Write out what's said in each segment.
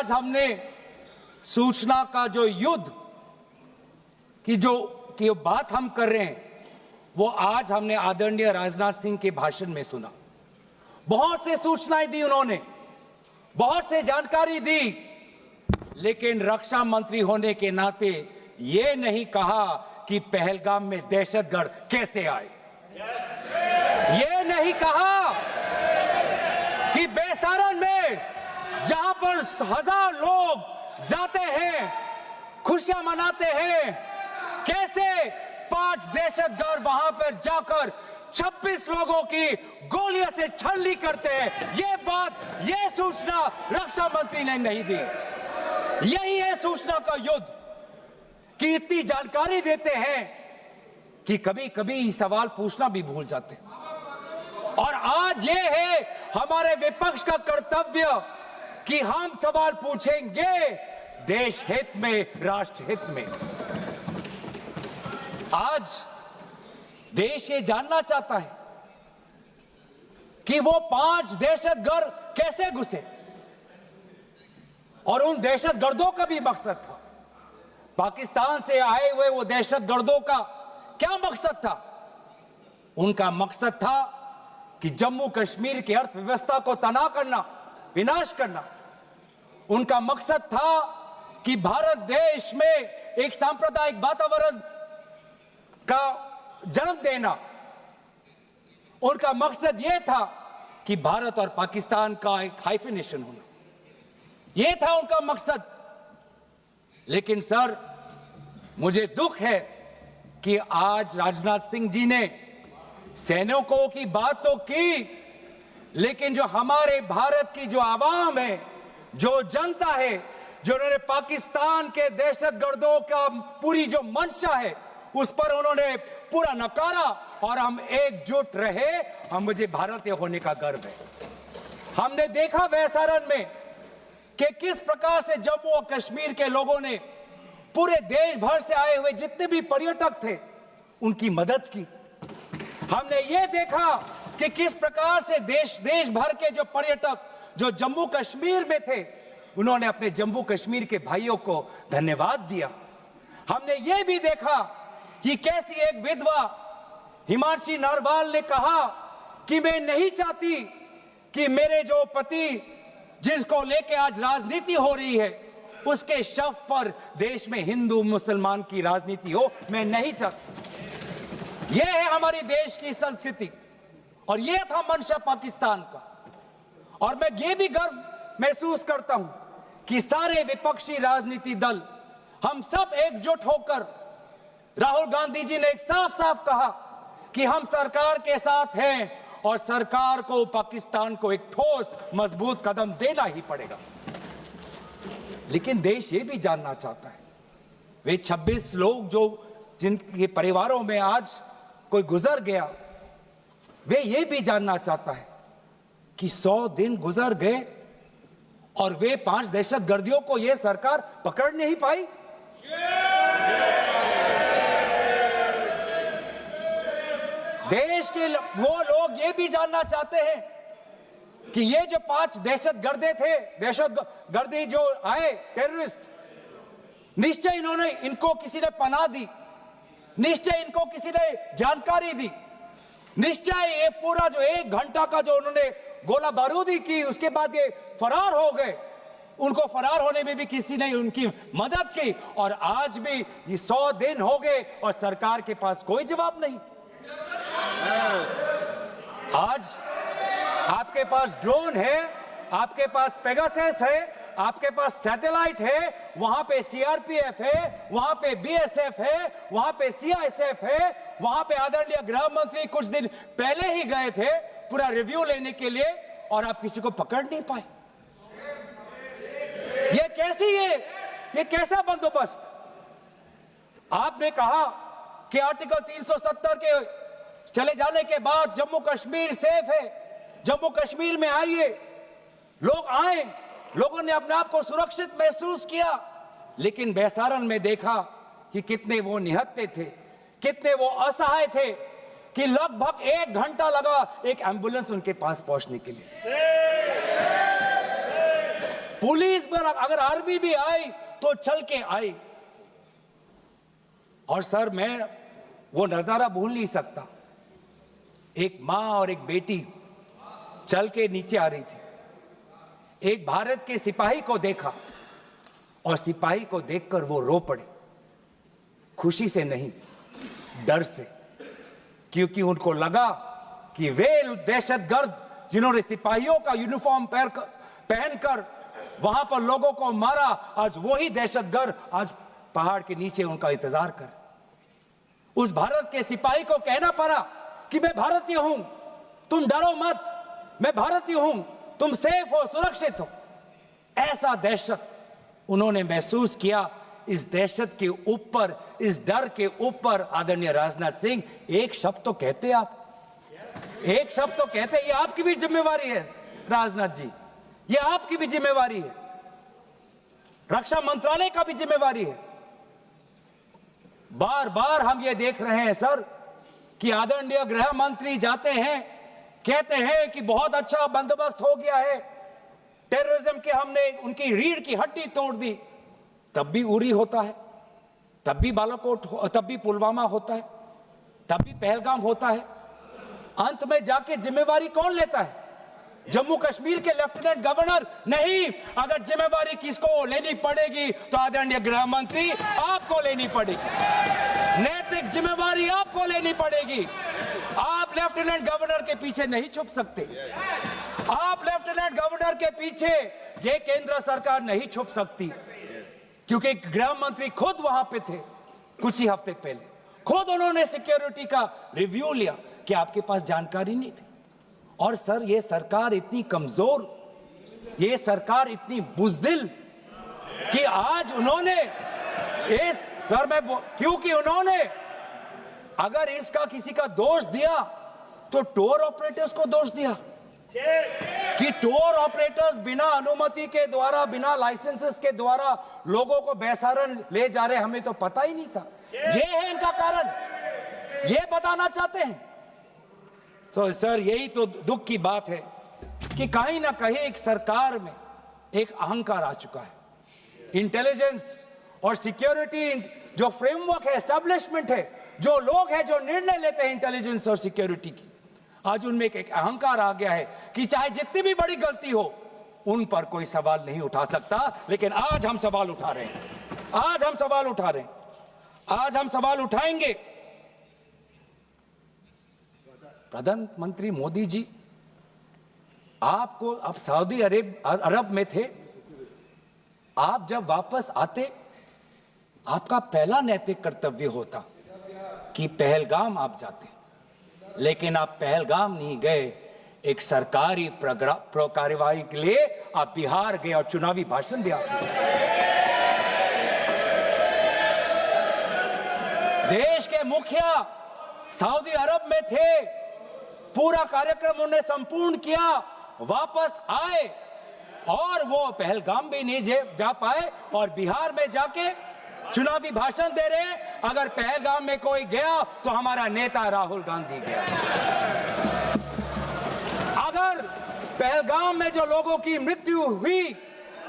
आज हमने सूचना का जो युद्ध की बात हम कर रहे हैं, वो आज हमने आदरणीय राजनाथ सिंह के भाषण में सुना। बहुत से सूचनाएं दी उन्होंने, बहुत से जानकारी दी, लेकिन रक्षा मंत्री होने के नाते ये नहीं कहा कि पहलगाम में दहशतगर्द कैसे आए। ये नहीं कहा कि बेसारन में जहां पर 1000 लोग जाते हैं, खुशियां मनाते हैं, कैसे 5 दहशतगर्द वहां पर जाकर 26 लोगों की गोलियों से छलनी करते हैं। ये सूचना रक्षा मंत्री ने नहीं दी। यही है सूचना का युद्ध कि इतनी जानकारी देते हैं कि कभी कभी सवाल पूछना भी भूल जाते हैं। और आज ये है हमारे विपक्ष का कर्तव्य कि हम सवाल पूछेंगे देश हित में, राष्ट्र हित में। आज देश ये जानना चाहता है कि वो 5 दहशतगर्द कैसे घुसे, और उन दहशतगर्दों का भी मकसद था। पाकिस्तान से आए हुए वो दहशतगर्दों का क्या मकसद था? उनका मकसद था कि जम्मू कश्मीर की अर्थव्यवस्था को तनाव करना, विनाश करना। उनका मकसद था कि भारत देश में एक सांप्रदायिक वातावरण का जन्म देना। उनका मकसद यह था कि भारत और पाकिस्तान का एक हाइफिनेशन होना, यह था उनका मकसद। लेकिन सर, मुझे दुख है कि आज राजनाथ सिंह जी ने सैनिकों की बात तो की, लेकिन जो हमारे भारत की जो आवाम है, जो जनता है, जो उन्होंने पाकिस्तान के दहशतगर्दों का पूरी जो मंशा है, उस पर उन्होंने पूरा नकारा। और हम एकजुट रहे। मुझे भारतीय होने का गर्व है। हमने देखा बेसारन में कि किस प्रकार से जम्मू और कश्मीर के लोगों ने पूरे देश भर से आए हुए जितने भी पर्यटक थे, उनकी मदद की। हमने ये देखा कि किस प्रकार से देश भर के जो पर्यटक जो जम्मू कश्मीर में थे, उन्होंने अपने जम्मू कश्मीर के भाइयों को धन्यवाद दिया। हमने ये भी देखा कि कैसी एक विधवा हिमांशी नरवाल ने कहा कि मैं नहीं चाहती कि मेरे जो पति, जिसको लेके आज राजनीति हो रही है, उसके शव पर देश में हिंदू मुसलमान की राजनीति हो, मैं नहीं चाहती। यह है हमारी देश की संस्कृति, और यह था मंशा पाकिस्तान का। और मैं ये भी गर्व महसूस करता हूं कि सारे विपक्षी राजनीति दल, हम सब एकजुट होकर, राहुल गांधी जी ने एक साफ साफ कहा कि हम सरकार के साथ हैं और सरकार को पाकिस्तान को एक ठोस मजबूत कदम देना ही पड़ेगा। लेकिन देश ये भी जानना चाहता है, वे 26 लोग जो जिनके परिवारों में आज कोई गुजर गया, वे ये भी जानना चाहता है कि 100 दिन गुजर गए और वे 5 दहशतगर्दियों को यह सरकार पकड़ नहीं पाई। देश के वो लोग ये भी जानना चाहते हैं कि ये जो 5 दहशतगर्दे थे, दहशतगर्दी जो आए टेररिस्ट, निश्चय इनको किसी ने पनाह दी, निश्चय इनको किसी ने जानकारी दी, निश्चय ये पूरा जो 1 घंटा का जो उन्होंने गोला बारूदी की, उसके बाद ये फरार हो गए। उनको फरार होने में भी किसी ने उनकी मदद की, और आज भी ये 100 दिन हो गए और सरकार के पास कोई जवाब नहीं। आज आपके पास ड्रोन है, आपके पास पेगासस है, आपके पास सैटेलाइट है, वहां पे सीआरपीएफ है, वहां पे बीएसएफ है, वहां पे सीआईएसएफ है, वहां पे आदरणीय गृह मंत्री कुछ दिन पहले ही गए थे पूरा रिव्यू लेने के लिए, और आप किसी को पकड़ नहीं पाए। ये कैसा बंदोबस्त? आपने कहा कि आर्टिकल 370 के चले जाने के बाद जम्मू कश्मीर सेफ है, जम्मू कश्मीर में आइए। लोग आए, लोगों ने अपने आप को सुरक्षित महसूस किया, लेकिन बेसारन में देखा कि कितने वो निहत्थे थे, कितने वो असहाय थे, कि लगभग 1 घंटा लगा एक एम्बुलेंस उनके पास पहुंचने के लिए। पुलिस पर अगर आर्मी भी आई तो चल के आई। और सर, मैं वो नजारा भूल नहीं सकता। एक मां और एक बेटी चल के नीचे आ रही थी। एक भारत के सिपाही को देखा और सिपाही को देखकर वो रो पड़े, खुशी से नहीं, डर से, क्योंकि उनको लगा कि वे दहशतगर्द जिन्होंने सिपाहियों का यूनिफॉर्म पहनकर वहां पर लोगों को मारा, आज वही दहशतगर्द आज पहाड़ के नीचे उनका इंतजार कर। उस भारत के सिपाही को कहना पड़ा कि मैं भारतीय हूं, तुम डरो मत, मैं भारतीय हूं, तुम सेफ हो, सुरक्षित हो। ऐसा दहशत उन्होंने महसूस किया। इस दहशत के ऊपर, इस डर के ऊपर आदरणीय राजनाथ सिंह एक शब्द तो कहते, आप एक शब्द तो कहते। ये आपकी भी जिम्मेवारी है राजनाथ जी, ये आपकी भी जिम्मेवारी है, रक्षा मंत्रालय का भी जिम्मेवारी है। बार बार हम ये देख रहे हैं सर कि आदरणीय गृह मंत्री जाते हैं, कहते हैं कि बहुत अच्छा बंदोबस्त हो गया है, टेररिज्म के हमने उनकी रीढ़ की हड्डी तोड़ दी। तब भी उरी होता है, तब भी बालाकोट, तब भी पुलवामा होता है, तब भी पहलगाम होता है। अंत में जाके जिम्मेवारी कौन लेता है? जम्मू कश्मीर के लेफ्टिनेंट गवर्नर नहीं। अगर जिम्मेवारी किसको लेनी पड़ेगी तो आदरणीय गृह मंत्री आपको लेनी पड़ेगी, नैतिक जिम्मेवारी आपको लेनी पड़ेगी। आप लेफ्टिनेंट गवर्नर के पीछे नहीं छुप सकते, आप लेफ्टिनेंट गवर्नर के पीछे ये केंद्र सरकार नहीं छुप सकती, क्योंकि गृह मंत्री खुद वहां पे थे कुछ ही हफ्ते पहले, खुद उन्होंने सिक्योरिटी का रिव्यू लिया कि आपके पास जानकारी नहीं थी। और सर, ये सरकार इतनी कमजोर, ये सरकार इतनी बुज़दिल कि आज उन्होंने इस सर में, क्योंकि उन्होंने अगर इसका किसी का दोष दिया तो टूर ऑपरेटर्स को दोष दिया कि टूर ऑपरेटर्स बिना अनुमति के द्वारा, बिना लाइसेंसेस के द्वारा लोगों को बेसहारा ले जा रहे, हमें तो पता ही नहीं था। ये है इनका कारण, ये बताना चाहते हैं। तो सर, यही तो दुख की बात है कि कहीं ना कहीं एक सरकार में एक अहंकार आ चुका है। इंटेलिजेंस और सिक्योरिटी जो फ्रेमवर्क है, एस्टैब्लिशमेंट है, जो लोग हैं जो निर्णय लेते हैं इंटेलिजेंस और सिक्योरिटी की, आज उनमें एक अहंकार आ गया है कि चाहे जितनी भी बड़ी गलती हो उन पर कोई सवाल नहीं उठा सकता। लेकिन आज हम सवाल उठा रहे हैं, आज हम सवाल उठा रहे हैं, आज हम सवाल उठाएंगे। प्रधानमंत्री मोदी जी, आपको, आप सऊदी अरब में थे, आप जब वापस आते आपका पहला नैतिक कर्तव्य होता कि पहलगाम आप जाते, लेकिन आप पहलगाम नहीं गए, एक सरकारी कार्यवाही के लिए आप बिहार गए और चुनावी भाषण दिया। देश के मुखिया सऊदी अरब में थे, पूरा कार्यक्रम उन्होंने संपूर्ण किया, वापस आए और वो पहलगाम भी नहीं जा पाए और बिहार में जाके चुनावी भाषण दे रहे हैं। अगर पहलगाम में कोई गया तो हमारा नेता राहुल गांधी गया। अगर पहलगाम में जो लोगों की मृत्यु हुई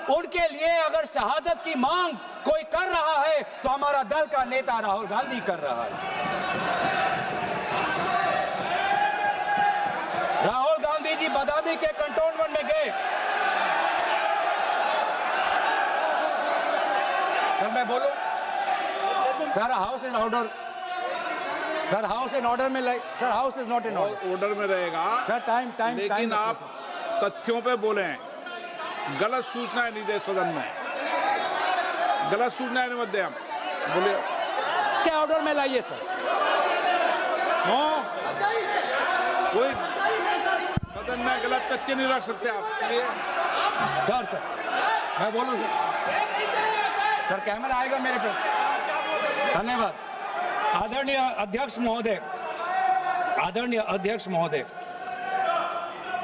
उनके लिए अगर शहादत की मांग कोई कर रहा है तो हमारा दल का नेता राहुल गांधी कर रहा है। राहुल गांधी जी बदामी के कंटोनमेंट में गए। सर, मैं बोलूं? Sir, house in order, sir house in order में, sir house is not in order में रहेगा सर। टाइम लेकिन आप तथ्यों पे बोले, गलत सूचनाएं नहीं दे सदन में, गलत सूचनाएं नहीं मत दे। हम बोलिए, इसके ऑर्डर में लाइए सर। कोई सदन में गलत तथ्य नहीं रख सकते आप। सर मैं बोलूं सर, कैमरा आएगा मेरे पे। धन्यवाद। आदरणीय अध्यक्ष महोदय, आदरणीय अध्यक्ष महोदय,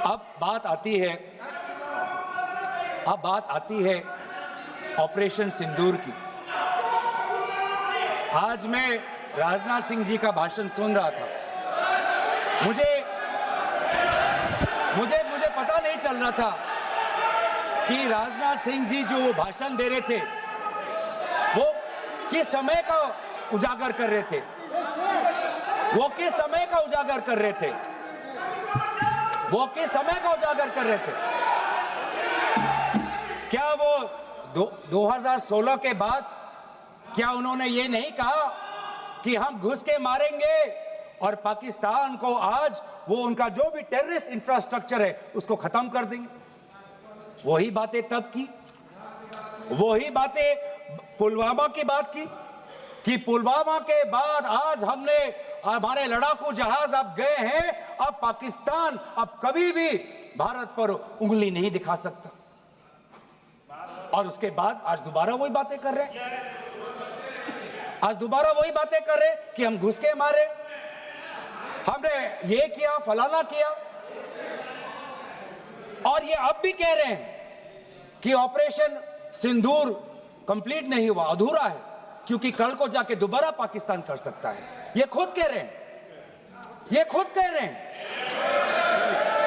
अब बात आती है ऑपरेशन सिंदूर की। आज मैं राजनाथ सिंह जी का भाषण सुन रहा था, मुझे पता नहीं चल रहा था कि राजनाथ सिंह जी जो वो भाषण दे रहे थे वो किस समय का उजागर कर रहे थे, वो किस समय का उजागर कर रहे थे, वो किस समय का उजागर कर रहे थे? क्या वो 2016 के बाद क्या उन्होंने ये नहीं कहा कि हम घुस के मारेंगे और पाकिस्तान को आज वो उनका जो भी टेररिस्ट इंफ्रास्ट्रक्चर है उसको खत्म कर देंगे? वही बातें तब की, वही बातें पुलवामा की बात की कि पुलवामा के बाद आज हमने हमारे लड़ाकू जहाज अब गए हैं, अब पाकिस्तान अब कभी भी भारत पर उंगली नहीं दिखा सकता। और उसके बाद आज दोबारा वही बातें कर रहे हैं, आज दोबारा वही बातें कर रहे हैं कि हम घुस के मारे, हमने ये किया फलाना किया। और ये अब भी कह रहे हैं कि ऑपरेशन सिंदूर कंप्लीट नहीं हुआ, अधूरा है, क्योंकि कल को जाके दोबारा पाकिस्तान कर सकता है। ये खुद कह रहे हैं, ये खुद कह रहे हैं,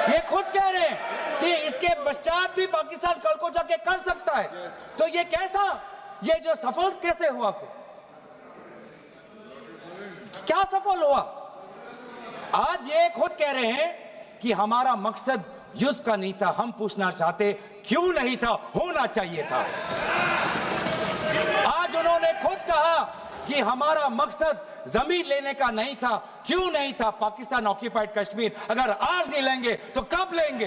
ये खुद कह रहे हैं कि इसके पश्चात भी पाकिस्तान कल को जाके कर सकता है। तो ये कैसा, ये जो सफल कैसे हुआ, फिर क्या सफल हुआ? आज ये खुद कह रहे हैं कि हमारा मकसद युद्ध का नहीं था। हम पूछना चाहते क्यों नहीं था, होना चाहिए था। आज उन्होंने खुद कहा कि हमारा मकसद जमीन लेने का नहीं था। क्यों नहीं था? पाकिस्तान ऑक्यूपाइड कश्मीर अगर आज नहीं लेंगे तो कब लेंगे?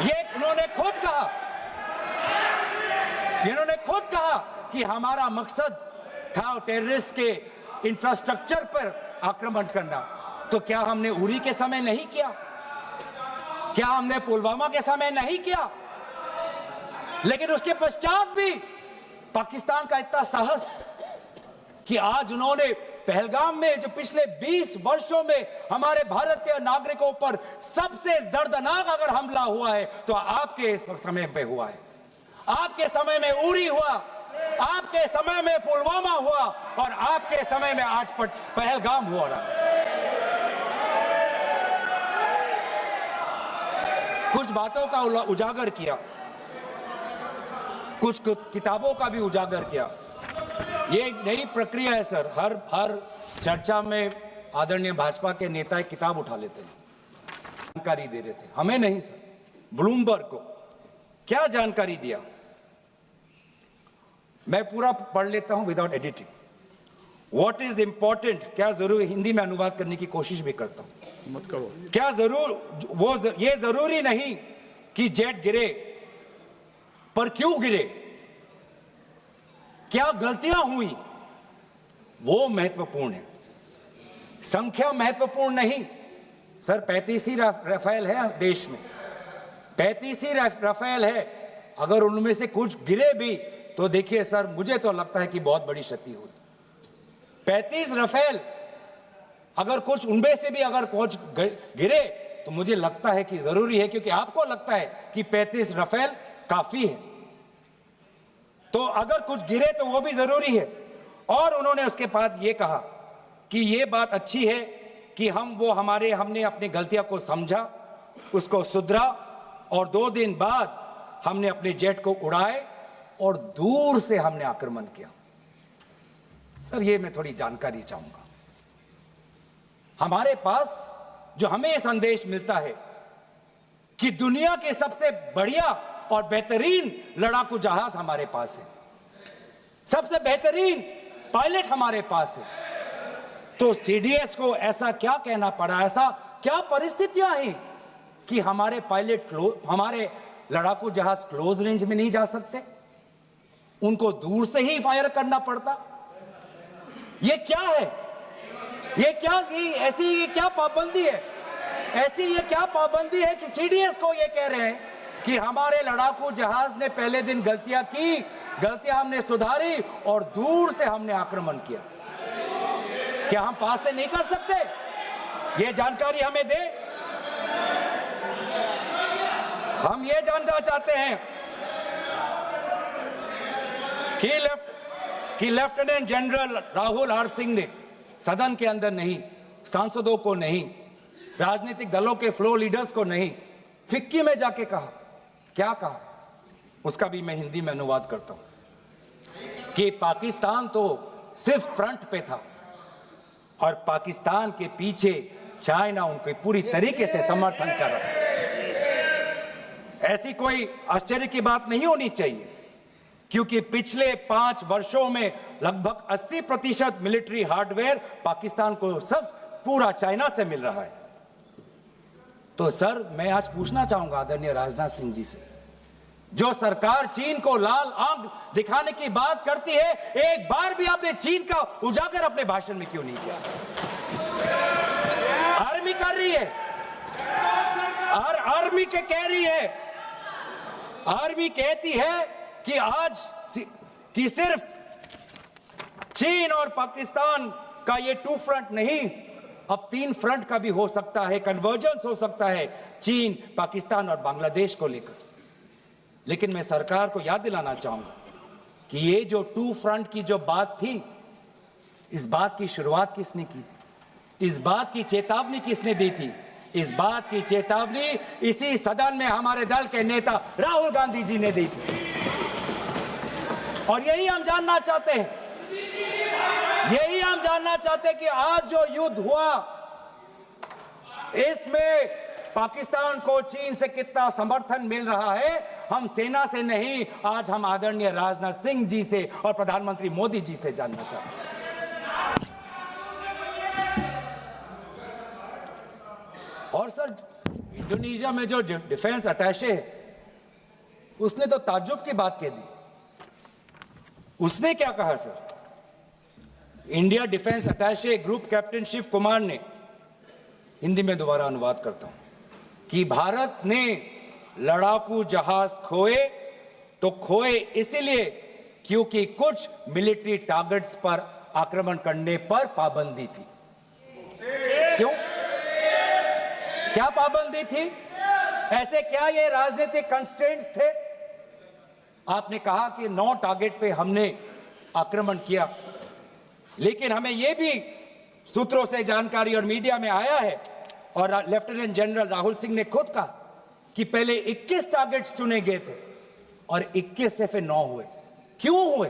ये उन्होंने खुद कहा, इन्होंने खुद कहा कि हमारा मकसद था टेररिस्ट के इंफ्रास्ट्रक्चर पर आक्रमण करना। तो क्या हमने उरी के समय नहीं किया? क्या हमने पुलवामा के समय नहीं किया? लेकिन उसके पश्चात भी पाकिस्तान का इतना साहस कि आज उन्होंने पहलगाम में जो पिछले 20 वर्षों में हमारे भारतीय नागरिकों पर सबसे दर्दनाक अगर हमला हुआ है तो आपके समय पे हुआ है। आपके समय में उरी हुआ, आपके समय में पुलवामा हुआ और आपके समय में आज पहलगाम हो रहा है। कुछ बातों का उजागर किया, कुछ किताबों का भी उजागर किया। ये नई प्रक्रिया है सर, हर चर्चा में आदरणीय भाजपा के नेता एक किताब उठा लेते हैं, जानकारी दे रहे थे। हमें नहीं सर, ब्लूमबर्ग को क्या जानकारी दिया, मैं पूरा पढ़ लेता हूं without editing. What is important, क्या जरूरी, हिंदी में अनुवाद करने की कोशिश भी करता हूं, मत करो। क्या ये जरूरी नहीं कि जेट गिरे, पर क्यों गिरे, क्या गलतियां हुई, वो महत्वपूर्ण है। संख्या महत्वपूर्ण नहीं सर। 35 ही राफेल है देश में, 35 ही राफेल है। अगर उनमें से कुछ गिरे भी तो देखिए सर, मुझे तो लगता है कि बहुत बड़ी क्षति हुई। 35 राफेल, अगर कुछ उनमें से भी अगर कुछ गिरे तो मुझे लगता है कि जरूरी है, क्योंकि आपको लगता है कि 35 राफेल काफी है, तो अगर कुछ गिरे तो वो भी जरूरी है। और उन्होंने उसके बाद ये कहा कि ये बात अच्छी है कि हमने अपनी गलतियों को समझा, उसको सुधरा और 2 दिन बाद हमने अपने जेट को उड़ाए और दूर से हमने आक्रमण किया। सर ये मैं थोड़ी जानकारी चाहूंगा। हमारे पास जो हमें संदेश मिलता है कि दुनिया के सबसे बढ़िया और बेहतरीन लड़ाकू जहाज हमारे पास है, सबसे बेहतरीन पायलट हमारे पास है, तो सीडीएस को ऐसा क्या कहना पड़ा, ऐसा क्या परिस्थितियां हैं कि हमारे पायलट हमारे लड़ाकू जहाज क्लोज रेंज में नहीं जा सकते, उनको दूर से ही फायर करना पड़ता? ये क्या है? ये क्या ऐसी ये क्या पाबंदी है? ऐसी ये क्या पाबंदी है कि सीडीएस को ये कह रहे हैं कि हमारे लड़ाकू जहाज ने पहले दिन गलतियां की, गलतियां हमने सुधारी और दूर से हमने आक्रमण किया। क्या हम पास से नहीं कर सकते? ये जानकारी हमें दे। हम ये जानना चाहते हैं कि lieutenant general Rahul R Singh ने सदन के अंदर नहीं, सांसदों को नहीं, राजनीतिक दलों के फ्लो लीडर्स को नहीं, फिक्की में जाके कहा, क्या कहा उसका भी मैं हिंदी में अनुवाद करता हूं कि पाकिस्तान तो सिर्फ फ्रंट पे था और पाकिस्तान के पीछे चाइना उनके पूरी तरीके से समर्थन कर रहा है। ऐसी कोई आश्चर्य की बात नहीं होनी चाहिए, क्योंकि पिछले 5 वर्षों में लगभग 80% मिलिट्री हार्डवेयर पाकिस्तान को सिर्फ पूरा चाइना से मिल रहा है। तो सर, मैं आज पूछना चाहूंगा आदरणीय राजनाथ सिंह जी से, जो सरकार चीन को लाल आंख दिखाने की बात करती है, एक बार भी आपने चीन का उजागर अपने भाषण में क्यों नहीं किया? आर्मी कर रही है, आर्मी के कह रही है, आर्मी कहती है कि आज कि सिर्फ चीन और पाकिस्तान का ये 2 फ्रंट नहीं, अब 3 फ्रंट का भी हो सकता है, कन्वर्जेंस हो सकता है चीन, पाकिस्तान और बांग्लादेश को लेकर। लेकिन मैं सरकार को याद दिलाना चाहूंगा कि ये जो 2 फ्रंट की जो बात थी, इस बात की शुरुआत किसने की थी? इस बात की चेतावनी किसने दी थी? इस बात की चेतावनी इसी सदन में हमारे दल के नेता राहुल गांधी जी ने दी थी। और यही हम जानना चाहते हैं, यही हम जानना चाहते हैं कि आज जो युद्ध हुआ, इसमें पाकिस्तान को चीन से कितना समर्थन मिल रहा है। हम सेना से नहीं, आज हम आदरणीय राजनाथ सिंह जी से और प्रधानमंत्री मोदी जी से जानना चाहते हैं। और सर, इंडोनेशिया में जो डिफेंस अटैचे है, उसने तो ताज्जुब की बात कह दी। उसने क्या कहा sir? India defence attache group captain Shiv Kumar ने, हिंदी में दोबारा अनुवाद करता हूं, कि भारत ने लड़ाकू जहाज खोए तो खोए इसलिए क्योंकि कुछ मिलिट्री टारगेट्स पर आक्रमण करने पर पाबंदी थी। क्यों? क्या पाबंदी थी? ऐसे क्या ये राजनीतिक कंस्ट्रेंट्स थे? आपने कहा कि 9 टारगेट पे हमने आक्रमण किया, लेकिन हमें यह भी सूत्रों से जानकारी और मीडिया में आया है, और लेफ्टिनेंट जनरल राहुल सिंह ने खुद कहा कि पहले 21 टारगेट्स चुने गए थे और 21 से फिर 9 हुए। क्यों हुए?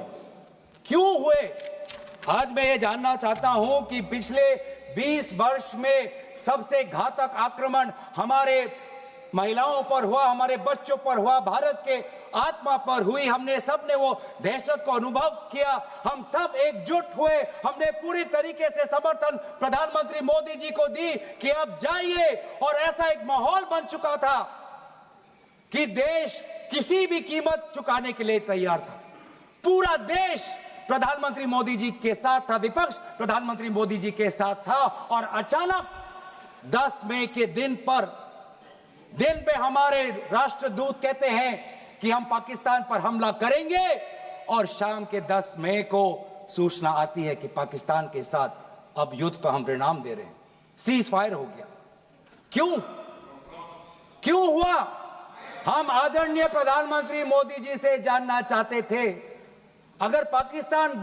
क्यों हुए? आज मैं ये जानना चाहता हूं कि पिछले 20 वर्ष में सबसे घातक आक्रमण हमारे महिलाओं पर हुआ, हमारे बच्चों पर हुआ, भारत के आत्मा पर हुई। हमने सब ने वो दहशत को अनुभव किया, हम सब एकजुट हुए, हमने पूरी तरीके से समर्थन प्रधानमंत्री मोदी जी को दी कि अब जाइए। और ऐसा एक माहौल बन चुका था कि देश किसी भी कीमत चुकाने के लिए तैयार था। पूरा देश प्रधानमंत्री मोदी जी के साथ था, विपक्ष प्रधानमंत्री मोदी जी के साथ था। और अचानक 10 मई के दिन पे हमारे राष्ट्रदूत कहते हैं कि हम पाकिस्तान पर हमला करेंगे, और शाम के 10 मई को सूचना आती है कि पाकिस्तान के साथ अब युद्ध पर हम परिणाम दे रहे हैं, सीज फायर हो गया। क्यों? क्यों हुआ? हम आदरणीय प्रधानमंत्री मोदी जी से जानना चाहते थे, अगर पाकिस्तान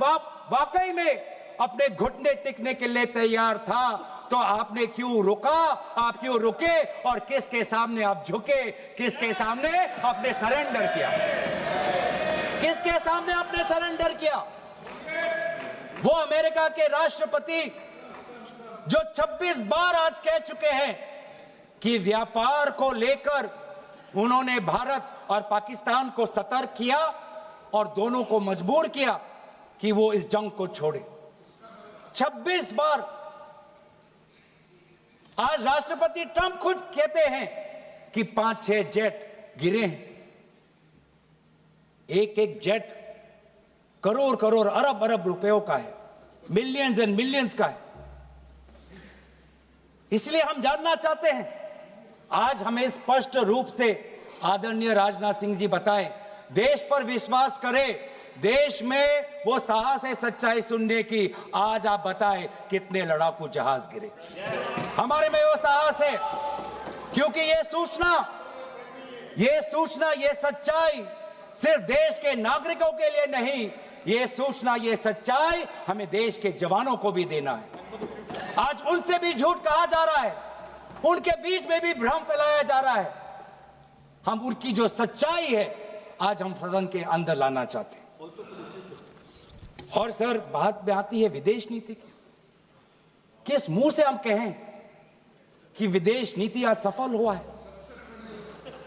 वाकई में अपने घुटने टिकने के लिए तैयार था तो आपने क्यों रुका? आप क्यों रुके? और किसके सामने आप झुके? किसके सामने आपने सरेंडर किया? किसके सामने आपने सरेंडर किया? वो अमेरिका के राष्ट्रपति जो 26 बार आज कह चुके हैं कि व्यापार को लेकर उन्होंने भारत और पाकिस्तान को सतर्क किया और दोनों को मजबूर किया कि वो इस जंग को छोड़े। 26 बार। आज राष्ट्रपति ट्रंप खुद कहते हैं कि 5-6 जेट गिरे हैं। एक जेट करोड़ अरब रुपयों का है, मिलियंस एंड मिलियंस का है। इसलिए हम जानना चाहते हैं, आज हमें स्पष्ट रूप से आदरणीय राजनाथ सिंह जी बताएं, देश पर विश्वास करें, देश में वो साहस है सच्चाई सुनने की। आज आप बताएं कितने लड़ाकू जहाज गिरे? हमारे में वो साहस है, क्योंकि ये सूचना, ये सच्चाई सिर्फ देश के नागरिकों के लिए नहीं, ये सूचना, ये सच्चाई हमें देश के जवानों को भी देना है। आज उनसे भी झूठ कहा जा रहा है, उनके बीच में भी भ्रम फैलाया जा रहा है। हम उनकी जो सच्चाई है आज हम सदन के अंदर लाना चाहते हैं। और सर बात में आती है विदेश नीति की। किस मुंह से हम कहें कि विदेश नीति आज सफल हुआ है?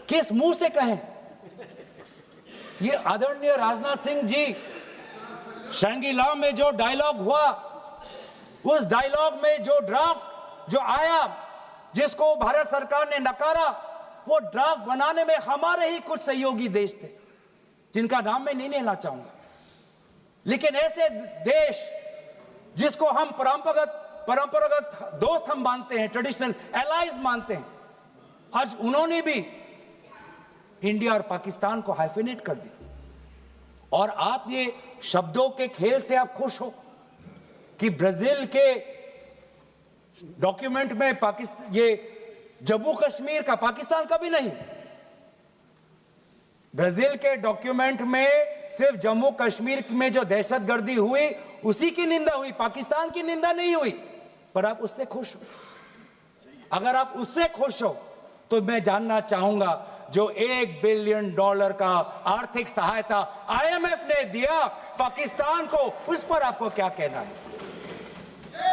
किस मुंह से कहें? ये आदरणीय राजनाथ सिंह जी शंगीला में जो डायलॉग हुआ, उस डायलॉग में जो ड्राफ्ट जो आया, जिसको भारत सरकार ने नकारा, वो ड्राफ्ट बनाने में हमारे ही कुछ सहयोगी देश थे जिनका नाम मैं नहीं लेना चाहूंगा। लेकिन ऐसे देश जिसको हम परंपरागत दोस्त हम मानते हैं, ट्रेडिशनल एलाइज मानते हैं, आज उन्होंने भी इंडिया और पाकिस्तान को हाइफिनेट कर दिया। और आप ये शब्दों के खेल से आप खुश हो कि ब्राजील के डॉक्यूमेंट में पाकिस्तान, ये जम्मू कश्मीर का पाकिस्तान का भी नहीं, ब्राजील के डॉक्यूमेंट में सिर्फ जम्मू कश्मीर में जो दहशतगर्दी हुई उसी की निंदा हुई, पाकिस्तान की निंदा नहीं हुई। पर आप उससे खुश हो? अगर आप उससे खुश हो तो मैं जानना चाहूंगा जो $1 बिलियन का आर्थिक सहायता IMF ने दिया पाकिस्तान को, उस पर आपको क्या कहना है?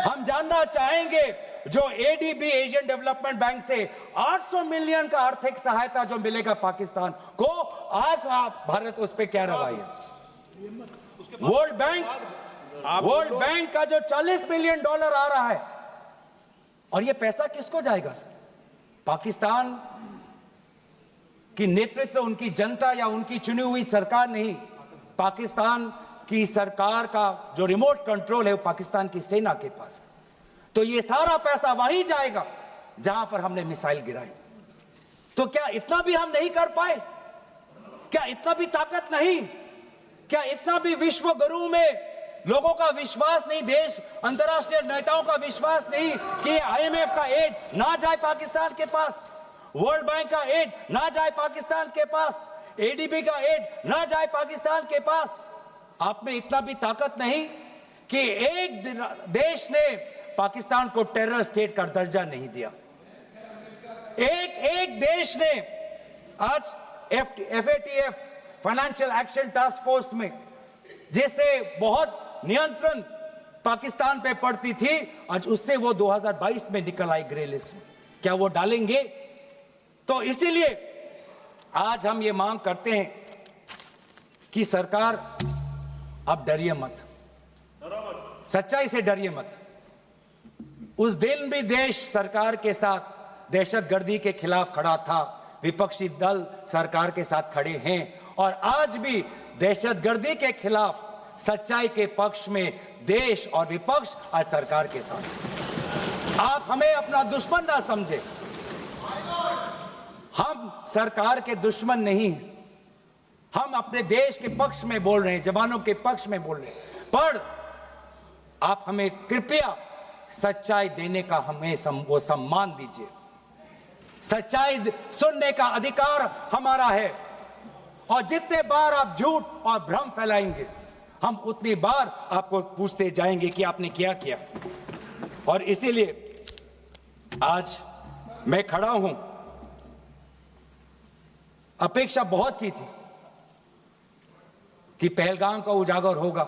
हम जानना चाहेंगे जो ADB एशियन डेवलपमेंट बैंक से 800 मिलियन का आर्थिक सहायता जो मिलेगा पाकिस्तान को, आज आप भारत उस पर क्या रवैया? वर्ल्ड बैंक का जो $40 मिलियन आ रहा है, और ये पैसा किसको जाएगा सर? पाकिस्तान की नेतृत्व उनकी जनता या उनकी चुनी हुई सरकार नहीं, पाकिस्तान की सरकार का जो रिमोट कंट्रोल है वो पाकिस्तान की सेना के पास है। तो ये सारा पैसा वहीं जाएगा जहां पर हमने मिसाइल गिराई। तो क्या इतना भी हम नहीं कर पाए? क्या इतना भी ताकत नहीं? क्या इतना भी विश्व गुरु में लोगों का विश्वास नहीं, देश अंतर्राष्ट्रीय नेताओं का विश्वास नहीं कि IMF का एड ना जाए पाकिस्तान के पास, वर्ल्ड बैंक का एड ना जाए पाकिस्तान के पास, ADB का एड ना जाए पाकिस्तान के पास? आप में इतना भी ताकत नहीं कि एक देश ने पाकिस्तान को टेरर स्टेट का दर्जा नहीं दिया। एक देश ने आज FATF financial action task force में, जिससे बहुत नियंत्रण पाकिस्तान पे पड़ती थी, आज उससे वो 2022 में निकल आई ग्रे लिस्ट में। क्या वो डालेंगे? तो इसीलिए आज हम ये मांग करते हैं कि सरकार अब डरिए मत, सच्चाई से डरिए मत। उस दिन भी देश सरकार के साथ दहशतगर्दी के खिलाफ खड़ा था, विपक्षी दल सरकार के साथ खड़े हैं, और आज भी दहशतगर्दी के खिलाफ सच्चाई के पक्ष में देश और विपक्ष आज सरकार के साथ। आप हमें अपना दुश्मन ना समझे, हम सरकार के दुश्मन नहीं हैं, हम अपने देश के पक्ष में बोल रहे हैं, जवानों के पक्ष में बोल रहे हैं। पर आप हमें कृपया सच्चाई देने का हमें वो सम्मान दीजिए। सच्चाई सुनने का अधिकार हमारा है, और जितने बार आप झूठ और भ्रम फैलाएंगे हम उतनी बार आपको पूछते जाएंगे कि आपने क्या किया। और इसीलिए आज मैं खड़ा हूं। अपेक्षा बहुत की थी कि पहलगाम का उजागर होगा,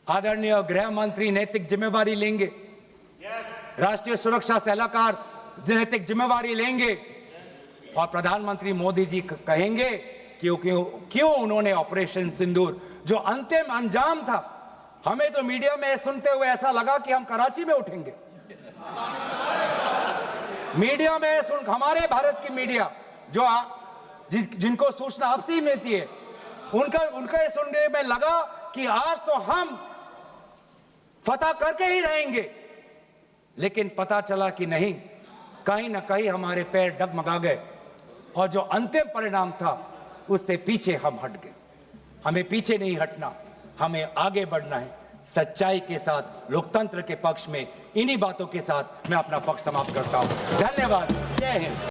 आदरणीय गृह मंत्री नैतिक जिम्मेवारी लेंगे, राष्ट्रीय सुरक्षा सलाहकार नैतिक जिम्मेवारी लेंगे, और प्रधानमंत्री मोदी जी कहेंगे क्यों उन्होंने ऑपरेशन सिंदूर जो अंतिम अंजाम था, हमें तो मीडिया में सुनते हुए ऐसा लगा कि हम कराची में उठेंगे। मीडिया में हमारे भारत की मीडिया जो जिनको सूचना आपसे ही मिलती है, उनका सुनने में लगा कि आज तो हम फतह करके ही रहेंगे, लेकिन पता चला कि नहीं, कहीं ना कहीं हमारे पैर डगमगा गए, और जो अंतिम परिणाम था उससे पीछे हम हट गए। हमें पीछे नहीं हटना, हमें आगे बढ़ना है सच्चाई के साथ, लोकतंत्र के पक्ष में। इन्हीं बातों के साथ मैं अपना पक्ष समाप्त करता हूं। धन्यवाद। जय हिंद।